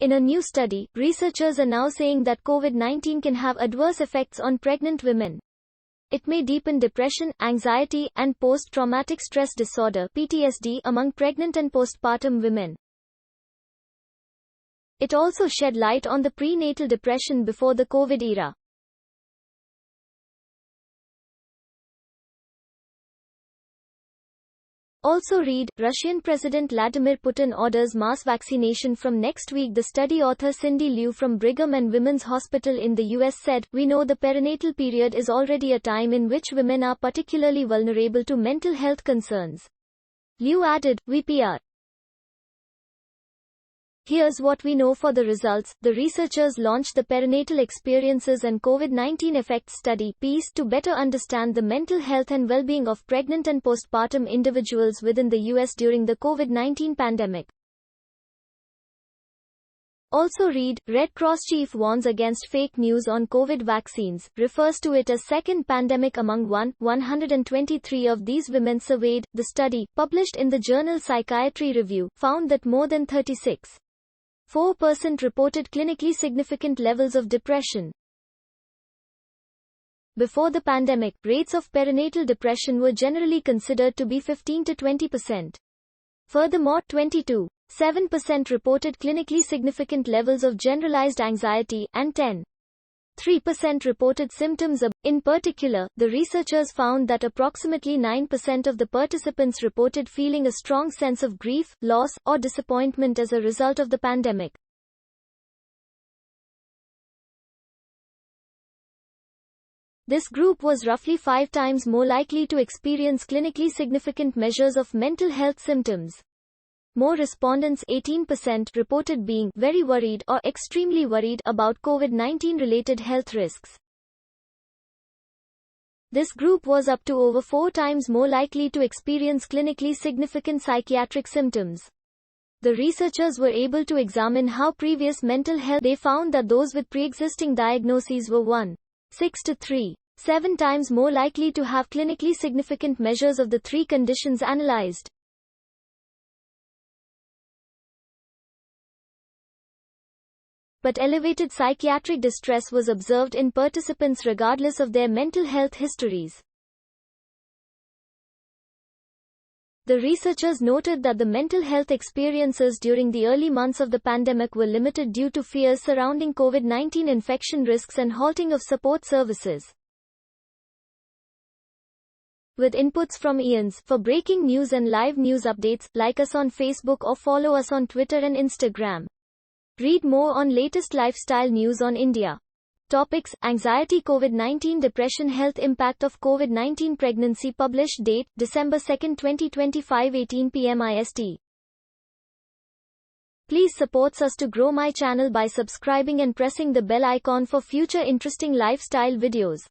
In a new study, researchers are now saying that COVID-19 can have adverse effects on pregnant women. It may deepen depression, anxiety, and post-traumatic stress disorder (PTSD) among pregnant and postpartum women. It also shed light on the prenatal depression before the COVID era. Also read, Russian President Vladimir Putin orders mass vaccination from next week. The study author Cindy Liu from Brigham and Women's Hospital in the US said, "We know the perinatal period is already a time in which women are particularly vulnerable to mental health concerns." Liu added, "VPR. Here's what we know for the results." The researchers launched the Perinatal Experiences and COVID-19 Effects Study (PEACE) to better understand the mental health and well-being of pregnant and postpartum individuals within the US during the COVID-19 pandemic. Also read, Red Cross chief warns against fake news on COVID vaccines, refers to it as second pandemic among 123 of these women surveyed. The study, published in the journal Psychiatry Review, found that more than 36.4% reported clinically significant levels of depression. Before the pandemic, rates of perinatal depression were generally considered to be 15 to 20%. Furthermore, 22.7% reported clinically significant levels of generalized anxiety, and 10.3% reported symptoms of. In particular, the researchers found that approximately 9% of the participants reported feeling a strong sense of grief, loss, or disappointment as a result of the pandemic. This group was roughly 5 times more likely to experience clinically significant measures of mental health symptoms. More respondents, 18%, reported being very worried or extremely worried about COVID-19 related health risks. This group was up to over 4 times more likely to experience clinically significant psychiatric symptoms. The researchers were able to examine how previous mental health. They found that those with pre-existing diagnoses were 1.6 to 3.7 times more likely to have clinically significant measures of the 3 conditions analyzed. But elevated psychiatric distress was observed in participants regardless of their mental health histories. The researchers noted that the mental health experiences during the early months of the pandemic were limited due to fears surrounding COVID-19 infection risks and halting of support services. With inputs from Ian's. For breaking news and live news updates, like us on Facebook or follow us on Twitter and Instagram. Read more on latest lifestyle news on India. Topics: Anxiety, COVID-19, depression, health impact of COVID-19, pregnancy. Published date, December 2, 2025, 18 p.m. IST. Please support us to grow my channel by subscribing and pressing the bell icon for future interesting lifestyle videos.